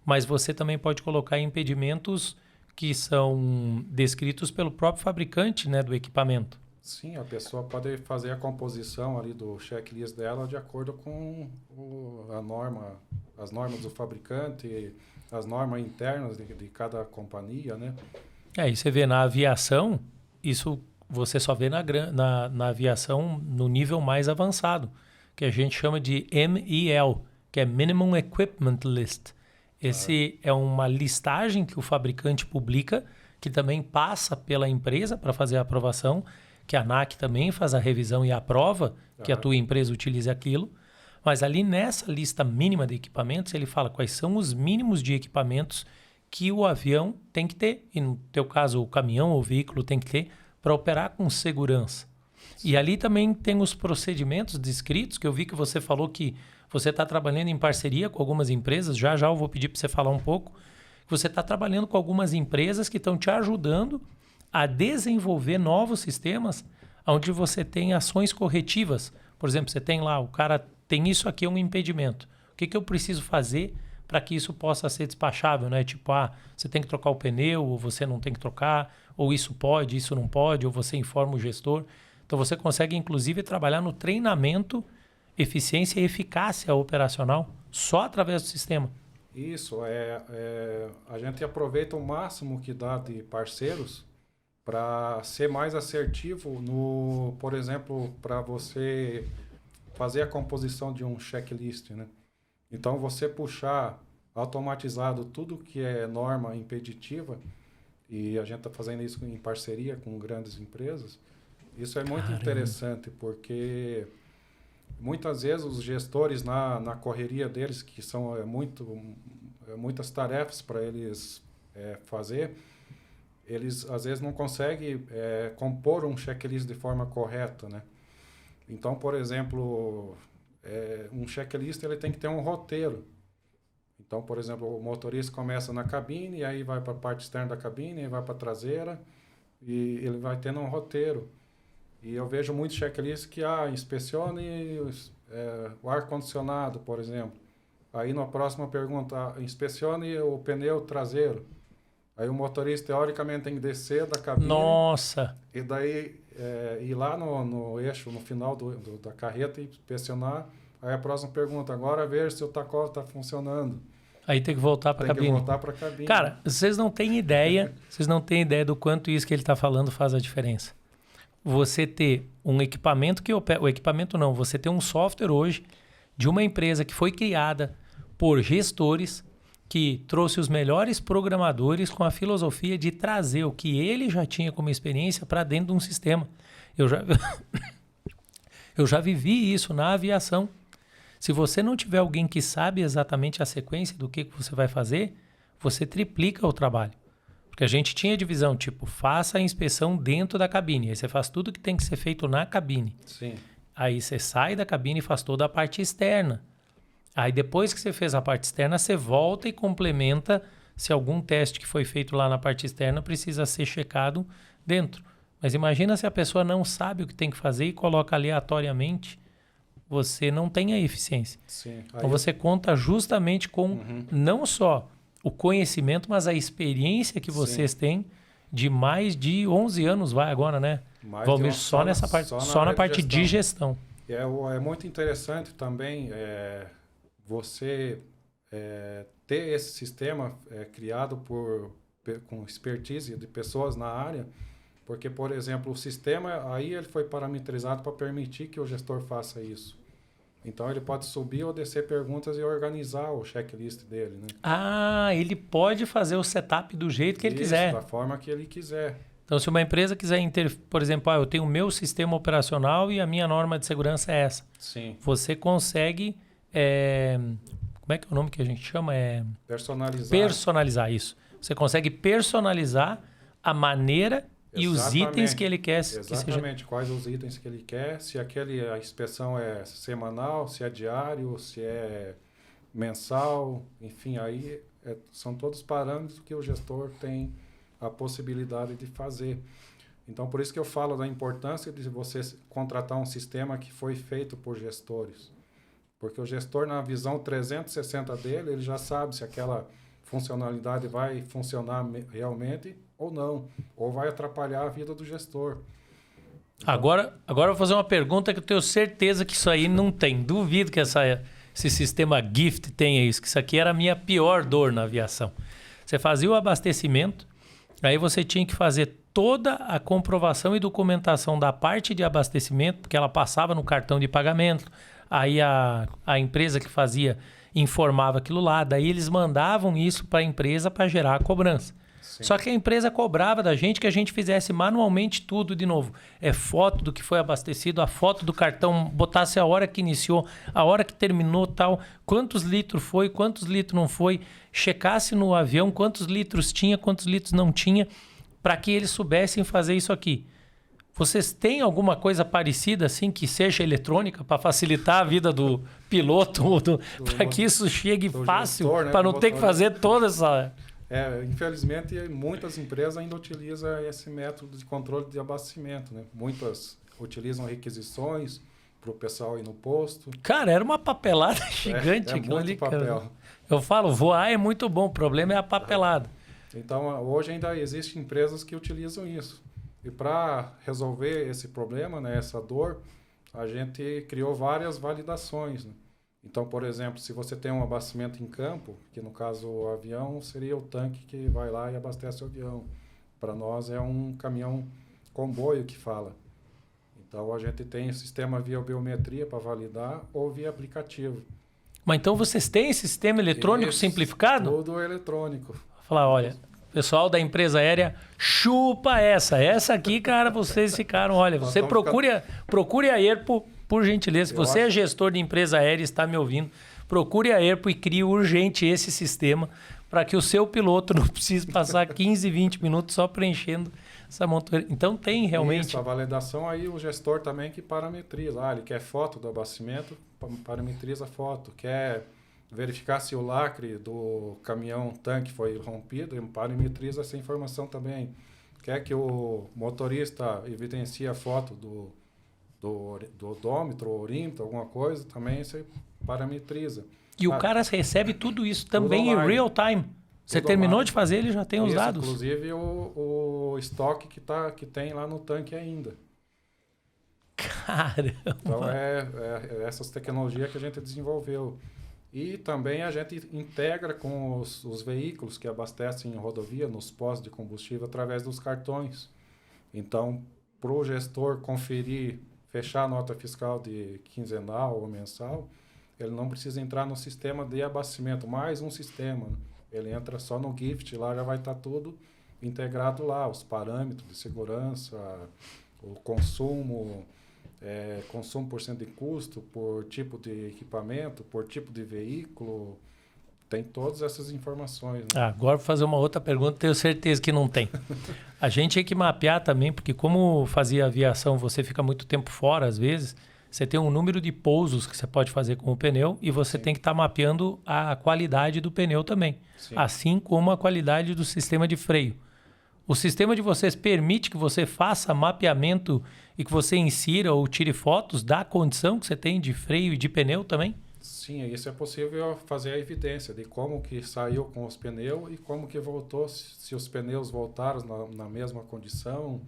mas você também pode colocar impedimentos que são descritos pelo próprio fabricante, né, do equipamento. Sim, a pessoa pode fazer a composição ali do checklist dela de acordo com as normas do fabricante, as normas internas de cada companhia, né? E você vê na aviação, isso você só vê na aviação no nível mais avançado, que a gente chama de MEL, que é Minimum Equipment List. Esse é uma listagem que o fabricante publica, que também passa pela empresa para fazer a aprovação, que a ANAC também faz a revisão e aprova que a tua empresa utilize aquilo. Mas ali nessa lista mínima de equipamentos, ele fala quais são os mínimos de equipamentos que o avião tem que ter, e no teu caso o caminhão ou o veículo tem que ter, para operar com segurança. E ali também tem os procedimentos descritos, que eu vi que você falou que você está trabalhando em parceria com algumas empresas, já eu vou pedir para você falar um pouco, você está trabalhando com algumas empresas que estão te ajudando a desenvolver novos sistemas onde você tem ações corretivas. Por exemplo, você tem lá, o cara tem isso aqui, é um impedimento. O que eu preciso fazer para que isso possa ser despachável, né? Tipo, você tem que trocar o pneu, ou você não tem que trocar, ou isso pode, isso não pode, ou você informa o gestor. Então você consegue, inclusive, trabalhar no treinamento, eficiência e eficácia operacional só através do sistema. Isso, a gente aproveita o máximo que dá de parceiros para ser mais assertivo por exemplo, para você fazer a composição de um checklist, né? Então, você puxar automatizado tudo que é norma impeditiva, e a gente está fazendo isso em parceria com grandes empresas, isso é muito interessante, porque muitas vezes os gestores, na correria deles, que são muitas tarefas para eles fazer, eles às vezes não conseguem compor um checklist de forma correta, né? Então, por exemplo, um checklist ele tem que ter um roteiro. Então, por exemplo, o motorista começa na cabine, e aí vai para a parte externa da cabine, e vai para a traseira, e ele vai tendo um roteiro. E eu vejo muito checklist que, inspecione o ar-condicionado, por exemplo. Aí na próxima pergunta, inspecione o pneu traseiro. Aí o motorista, teoricamente, tem que descer da cabine. Nossa! E daí ir lá no eixo, no final da carreta e inspecionar. Aí a próxima pergunta, agora ver se o tacógrafo está funcionando. Aí tem que voltar para a cabine. Tem que voltar para a cabine. Cara, vocês não têm ideia do quanto isso que ele está falando faz a diferença. Você ter um equipamento que opera... O equipamento não, você ter um software hoje de uma empresa que foi criada por gestores que trouxe os melhores programadores com a filosofia de trazer o que ele já tinha como experiência para dentro de um sistema. Eu já vivi isso na aviação. Se você não tiver alguém que sabe exatamente a sequência do que você vai fazer, você triplica o trabalho. Porque a gente tinha divisão, tipo, faça a inspeção dentro da cabine. Aí você faz tudo que tem que ser feito na cabine. Sim. Aí você sai da cabine e faz toda a parte externa. Aí depois que você fez a parte externa, você volta e complementa se algum teste que foi feito lá na parte externa precisa ser checado dentro. Mas imagina se a pessoa não sabe o que tem que fazer e coloca aleatoriamente, você não tem a eficiência. Sim. Então você conta justamente com não só o conhecimento, mas a experiência que vocês têm de mais de 11 anos, vai agora, né? Valmir, só nessa parte, só na parte de gestão. É muito interessante também você ter esse sistema criado com expertise de pessoas na área, porque, por exemplo, o sistema aí ele foi parametrizado para permitir que o gestor faça isso. Então, ele pode subir ou descer perguntas e organizar o checklist dele, né? Ah, ele pode fazer o setup do jeito que ele quiser. Da forma que ele quiser. Então, se uma empresa quiser, por exemplo, eu tenho o meu sistema operacional e a minha norma de segurança é essa. Sim. Você consegue... como é que é o nome que a gente chama? Personalizar. Personalizar, isso. Você consegue personalizar a maneira e os itens que ele quer. Exatamente, quais os itens que ele quer, se a inspeção é semanal, se é diário, se é mensal, enfim, aí são todos parâmetros que o gestor tem a possibilidade de fazer. Então, por isso que eu falo da importância de você contratar um sistema que foi feito por gestores. Porque o gestor, na visão 360 dele, ele já sabe se aquela funcionalidade vai funcionar realmente ou não, ou vai atrapalhar a vida do gestor. Então, agora eu vou fazer uma pergunta que eu tenho certeza que isso aí não tem. Duvido que esse sistema GIFT tenha isso, que isso aqui era a minha pior dor na aviação. Você fazia o abastecimento, aí você tinha que fazer toda a comprovação e documentação da parte de abastecimento, porque ela passava no cartão de pagamento, aí a empresa que fazia informava aquilo lá, daí eles mandavam isso para a empresa para gerar a cobrança. Sim. Só que a empresa cobrava da gente que a gente fizesse manualmente tudo de novo. Foto do que foi abastecido, a foto do cartão, botasse a hora que iniciou, a hora que terminou, tal, quantos litros foi, quantos litros não foi, checasse no avião quantos litros tinha, quantos litros não tinha, para que eles soubessem fazer isso aqui. Vocês têm alguma coisa parecida assim que seja eletrônica para facilitar a vida do piloto, para que isso chegue fácil, gestor, né, para não ter que fazer toda essa... Infelizmente, muitas empresas ainda utilizam esse método de controle de abastecimento, né? Muitas utilizam requisições para o pessoal ir no posto. Cara, era uma papelada gigante. Muito ali, papel. Cara. Eu falo, voar é muito bom, o problema é a papelada. Então, hoje ainda existem empresas que utilizam isso. E para resolver esse problema, né, essa dor, a gente criou várias validações, né? Então, por exemplo, se você tem um abastecimento em campo, que no caso o avião seria o tanque que vai lá e abastece o avião. Para nós é um caminhão comboio que fala. Então, a gente tem o sistema via biometria para validar ou via aplicativo. Mas então vocês têm esse sistema eletrônico simplificado? Tudo eletrônico. Vou falar, olha, pessoal da empresa aérea, chupa essa. Essa aqui, cara, vocês ficaram, olha, você procure a ERPO, por gentileza. Se você é gestor de empresa aérea e está me ouvindo, procure a ERPO e crie urgente esse sistema para que o seu piloto não precise passar 15, 20 minutos só preenchendo essa montoeira. Então tem realmente... Isso, a validação aí o gestor também que parametriza. Ele quer foto do abastecimento, parametriza a foto. Quer verificar se o lacre do caminhão-tanque foi rompido, ele parametriza essa informação também. Quer que o motorista evidencie a foto do odômetro, orímetro, alguma coisa, também você parametriza. E o cara recebe tudo isso também em real time. Você Tudo terminou online. de fazer, ele já tem os Isso, dados. inclusive o estoque que tem lá no tanque ainda. Caramba! Então, é essas tecnologias que a gente desenvolveu. E também a gente integra com os veículos que abastecem em rodovia, nos postos de combustível, através dos cartões. Então, para o gestor conferir, fechar a nota fiscal de quinzenal ou mensal, ele não precisa entrar no sistema de abastecimento, mais um sistema. Ele entra só no Gift, lá já vai estar tudo integrado lá, os parâmetros de segurança, o consumo, consumo por cento de custo, por tipo de equipamento, por tipo de veículo, tem todas essas informações. Né? Agora vou fazer uma outra pergunta, tenho certeza que não tem. A gente tem que mapear também, porque como fazia aviação, você fica muito tempo fora às vezes, você tem um número de pousos que você pode fazer com o pneu e você tem que estar mapeando a qualidade do pneu também, assim como a qualidade do sistema de freio. O sistema de vocês permite que você faça mapeamento e que você insira ou tire fotos da condição que você tem de freio e de pneu também? Sim, isso é possível fazer a evidência de como que saiu com os pneus e como que voltou, se os pneus voltaram na mesma condição,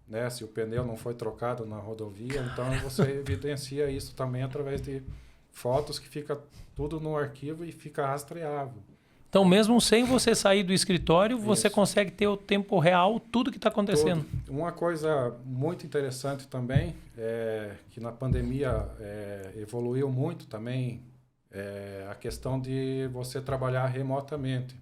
né? Se o pneu não foi trocado na rodovia. Então você evidencia isso também através de fotos que fica tudo no arquivo e fica rastreável. Então, mesmo sem você sair do escritório, você consegue ter o tempo real, tudo que está acontecendo. Uma coisa muito interessante também, que na pandemia evoluiu muito também, a questão de você trabalhar remotamente.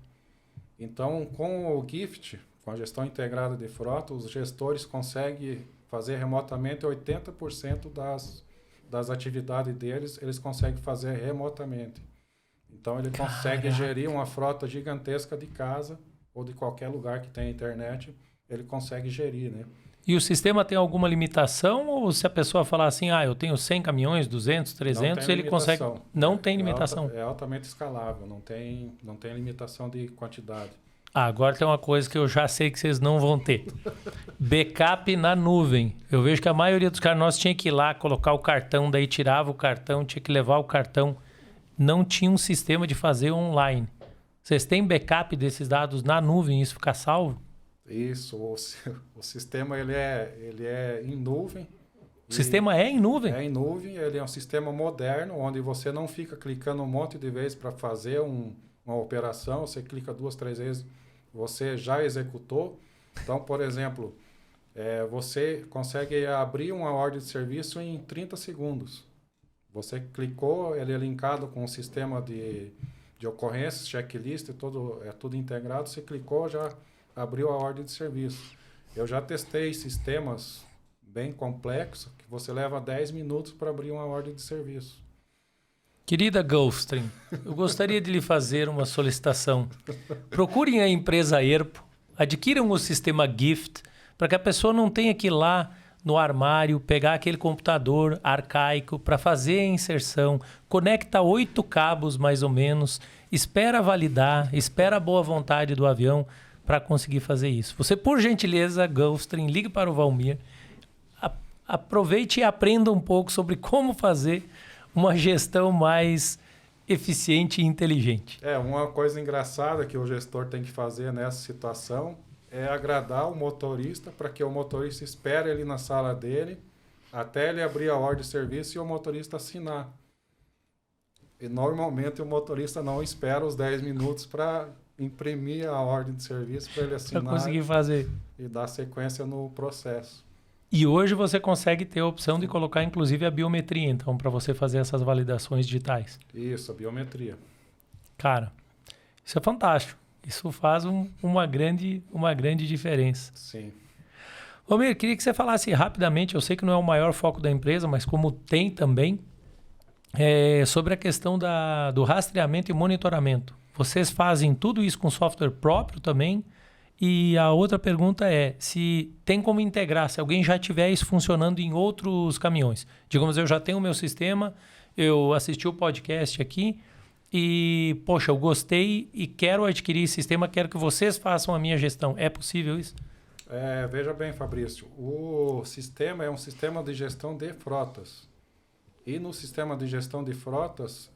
Então, com o Gift, com a gestão integrada de frota, os gestores conseguem fazer remotamente 80% das atividades deles, eles conseguem fazer remotamente. Então, ele consegue gerir uma frota gigantesca de casa ou de qualquer lugar que tenha internet, ele consegue gerir, né? E o sistema tem alguma limitação? Ou se a pessoa falar assim, eu tenho 100 caminhões, 200, 300, ele consegue... Não tem limitação. É altamente escalável, não tem limitação de quantidade. Agora tem uma coisa que eu já sei que vocês não vão ter. Backup na nuvem. Eu vejo que a maioria dos caras nossos tinha que ir lá, colocar o cartão, daí tirava o cartão, tinha que levar o cartão. Não tinha um sistema de fazer online. Vocês têm backup desses dados na nuvem, isso fica salvo? Isso, o sistema ele é em nuvem. O sistema é em nuvem? É em nuvem, ele é um sistema moderno, onde você não fica clicando um monte de vezes para fazer uma operação, você clica 2, 3 vezes, você já executou. Então, por exemplo, você consegue abrir uma ordem de serviço em 30 segundos. Você clicou, ele é linkado com o sistema de ocorrências, checklist, tudo integrado. Você clicou, já abriu a ordem de serviço. Eu já testei sistemas bem complexos, que você leva 10 minutos para abrir uma ordem de serviço. Querida Gulfstream, eu gostaria de lhe fazer uma solicitação. Procurem a empresa Erpo, adquiram o sistema Gift, para que a pessoa não tenha que ir lá no armário, pegar aquele computador arcaico para fazer a inserção, conecta 8 cabos mais ou menos, espera validar, espera a boa vontade do avião para conseguir fazer isso. Você, por gentileza, Gulfstream, ligue para o Valmir, aproveite e aprenda um pouco sobre como fazer uma gestão mais eficiente e inteligente. Uma coisa engraçada que o gestor tem que fazer nessa situação é agradar o motorista para que o motorista espere ele na sala dele até ele abrir a ordem de serviço e o motorista assinar. E normalmente o motorista não espera os 10 minutos para imprimir a ordem de serviço para ele assinar, para conseguir fazer e dar sequência no processo. E hoje você consegue ter a opção de colocar inclusive a biometria, então, para você fazer essas validações digitais. Isso, a biometria. Cara, isso é fantástico. Isso faz uma grande diferença. Sim. Valmir, queria que você falasse rapidamente, eu sei que não é o maior foco da empresa, mas como tem também, sobre a questão do rastreamento e monitoramento. Vocês fazem tudo isso com software próprio também? E a outra pergunta é se tem como integrar, se alguém já tiver isso funcionando em outros caminhões. Digamos, eu já tenho o meu sistema, eu assisti o podcast aqui, e, poxa, eu gostei e quero adquirir esse sistema, quero que vocês façam a minha gestão. É possível isso? Veja bem, Fabrício, o sistema é um sistema de gestão de frotas. E no sistema de gestão de frotas,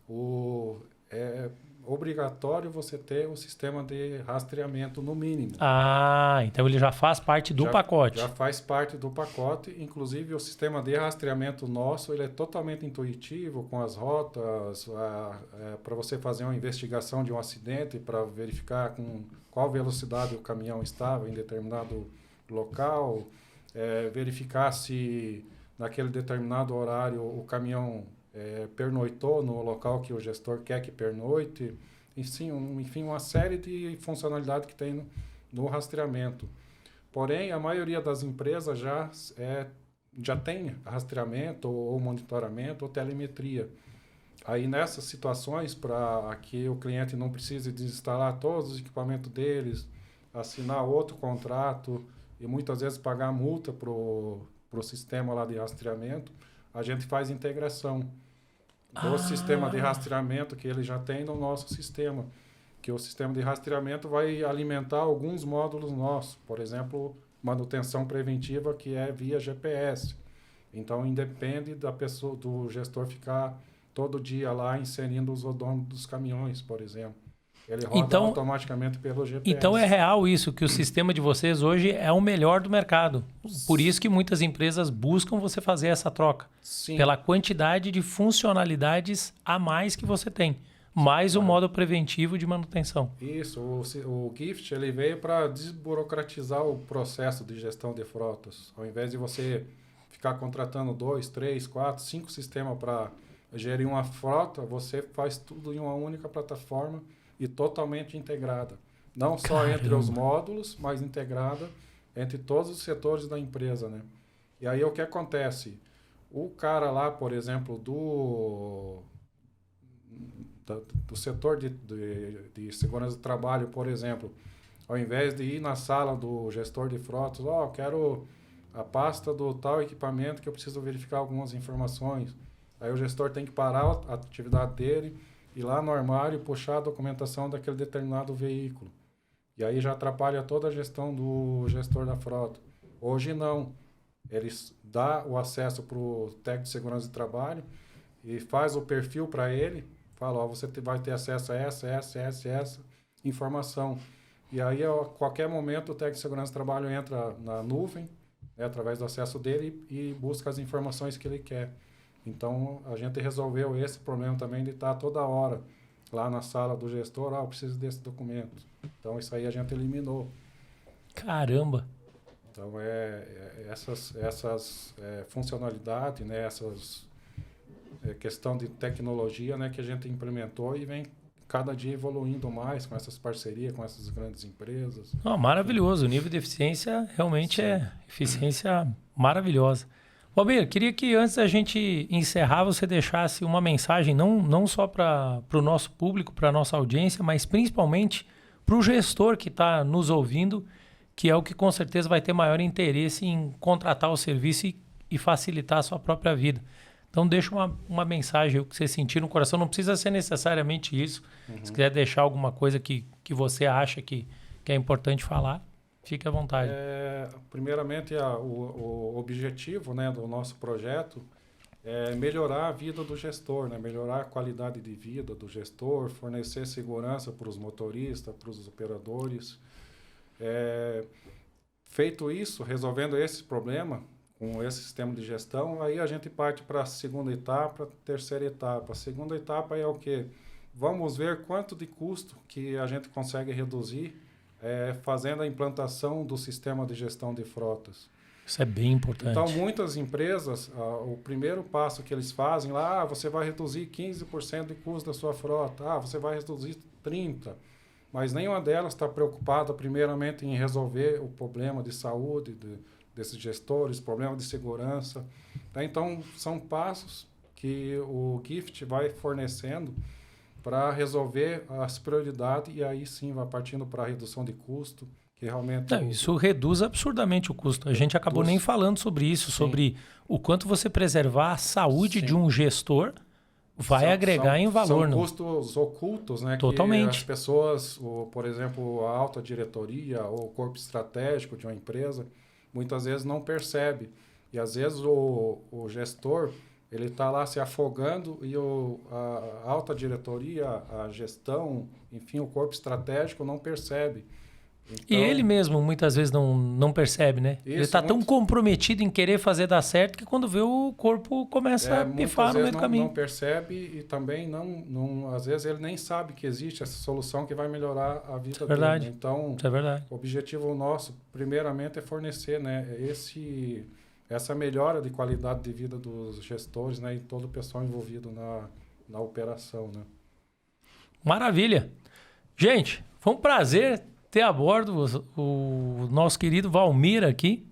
é obrigatório você ter o sistema de rastreamento no mínimo. Ah, então ele já faz parte do pacote. Já faz parte do pacote. Inclusive, o sistema de rastreamento nosso ele é totalmente intuitivo, com as rotas, para você fazer uma investigação de um acidente, para verificar com qual velocidade o caminhão estava em determinado local, verificar se naquele determinado horário o caminhão pernoitou no local que o gestor quer que pernoite, enfim, uma série de funcionalidades que tem no rastreamento. Porém, a maioria das empresas já tem rastreamento ou monitoramento ou telemetria. Aí nessas situações, para que o cliente não precise desinstalar todos os equipamentos deles, assinar outro contrato e muitas vezes pagar multa para o sistema lá de rastreamento, a gente faz integração do sistema de rastreamento que ele já tem no nosso sistema. Que o sistema de rastreamento vai alimentar alguns módulos nossos. Por exemplo, manutenção preventiva, que é via GPS. Então, independe da pessoa, do gestor ficar todo dia lá inserindo os odômetros dos caminhões, por exemplo. Ele roda automaticamente pelo GPS. Então é real isso, que o sistema de vocês hoje é o melhor do mercado. Por isso que muitas empresas buscam você fazer essa troca. Sim. Pela quantidade de funcionalidades a mais que você tem. Mais o modo preventivo de manutenção. Isso. O Gift ele veio para desburocratizar o processo de gestão de frotas. Ao invés de você ficar contratando 2, 3, 4, 5 sistemas para gerir uma frota, você faz tudo em uma única plataforma e totalmente integrada. Não só entre os módulos, mas integrada entre todos os setores da empresa, né? E aí o que acontece? O cara lá, por exemplo, do setor de segurança do trabalho, por exemplo, ao invés de ir na sala do gestor de frotas, quero a pasta do tal equipamento que eu preciso verificar algumas informações. Aí o gestor tem que parar a atividade dele, ir lá no armário e puxar a documentação daquele determinado veículo. E aí já atrapalha toda a gestão do gestor da frota. Hoje não. Eles dá o acesso para o técnico de segurança de trabalho e faz o perfil para ele, fala, você vai ter acesso a essa informação. E aí, a qualquer momento, o técnico de segurança de trabalho entra na nuvem, através do acesso dele, e busca as informações que ele quer. Então, a gente resolveu esse problema também de estar toda hora lá na sala do gestor, eu preciso desse documento. Então, isso aí a gente eliminou. Caramba! Então, essas funcionalidades, né, essas questão de tecnologia, né, que a gente implementou e vem cada dia evoluindo mais com essas parcerias, com essas grandes empresas. Maravilhoso. O nível de eficiência realmente é eficiência maravilhosa. Valmir, queria que antes da gente encerrar, você deixasse uma mensagem, não só para o nosso público, para a nossa audiência, mas principalmente para o gestor que está nos ouvindo, que é o que com certeza vai ter maior interesse em contratar o serviço e facilitar a sua própria vida. Então, deixa uma mensagem, o que você sentir no coração. Não precisa ser necessariamente isso. Se quiser deixar alguma coisa que você acha que é importante falar, fique à vontade. Primeiramente, o objetivo, né, do nosso projeto é melhorar a vida do gestor, né, melhorar a qualidade de vida do gestor, fornecer segurança para os motoristas, para os operadores. Feito isso, resolvendo esse problema, com esse sistema de gestão, aí a gente parte para a segunda etapa, terceira etapa. A segunda etapa é o quê? Vamos ver quanto de custo que a gente consegue reduzir fazendo a implantação do sistema de gestão de frotas. Isso é bem importante. Então, muitas empresas, o primeiro passo que eles fazem lá, você vai reduzir 15% de custo da sua frota, você vai reduzir 30%. Mas nenhuma delas está preocupada primeiramente em resolver o problema de saúde desses gestores, problema de segurança. Então, são passos que o Gift vai fornecendo para resolver as prioridades e aí sim vai partindo para a redução de custo, que realmente... Isso reduz absurdamente o custo. A gente acabou nem falando sobre isso, sobre o quanto você preservar a saúde de um gestor, vai agregar em valor. São custos ocultos, né? Totalmente. Que as pessoas, por exemplo, a alta diretoria ou o corpo estratégico de uma empresa, muitas vezes não percebe. E às vezes o gestor, ele está lá se afogando e a alta diretoria, a gestão, enfim, o corpo estratégico não percebe. Então, e ele mesmo muitas vezes não percebe, né? Ele está tão comprometido em querer fazer dar certo que quando vê o corpo começa a pifar no meio do caminho. Não percebe e também às vezes ele nem sabe que existe essa solução que vai melhorar a vida dele. Verdade. Então, Isso é verdade. O objetivo nosso, primeiramente, é fornecer, né, essa melhora de qualidade de vida dos gestores, né, e todo o pessoal envolvido na operação, né? Maravilha. Gente, foi um prazer ter a bordo o nosso querido Valmir aqui.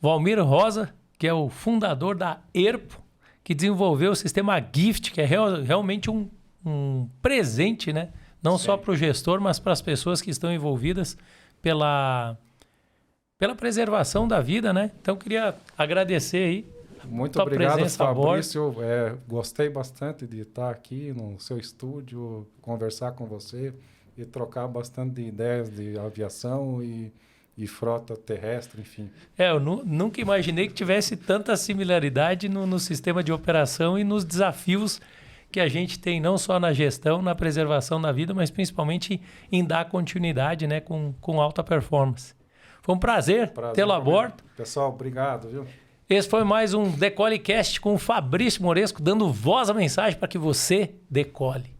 Valmir Rosa, que é o fundador da Erpo, que desenvolveu o sistema Gift, que é realmente um presente, né? Não só para o gestor, mas para as pessoas que estão envolvidas pela preservação da vida, né? Então, queria agradecer aí. Muito obrigado, Fabrício. Gostei bastante de estar aqui no seu estúdio, conversar com você e trocar bastante de ideias de aviação e frota terrestre, enfim. Eu nunca imaginei que tivesse tanta similaridade no sistema de operação e nos desafios que a gente tem, não só na gestão, na preservação da vida, mas principalmente em dar continuidade, né, com alta performance. Foi um prazer tê-lo a bordo. Pessoal, obrigado, viu? Esse foi mais um DecoleCast com o Fabrício Moresco, dando voz à mensagem para que você decole.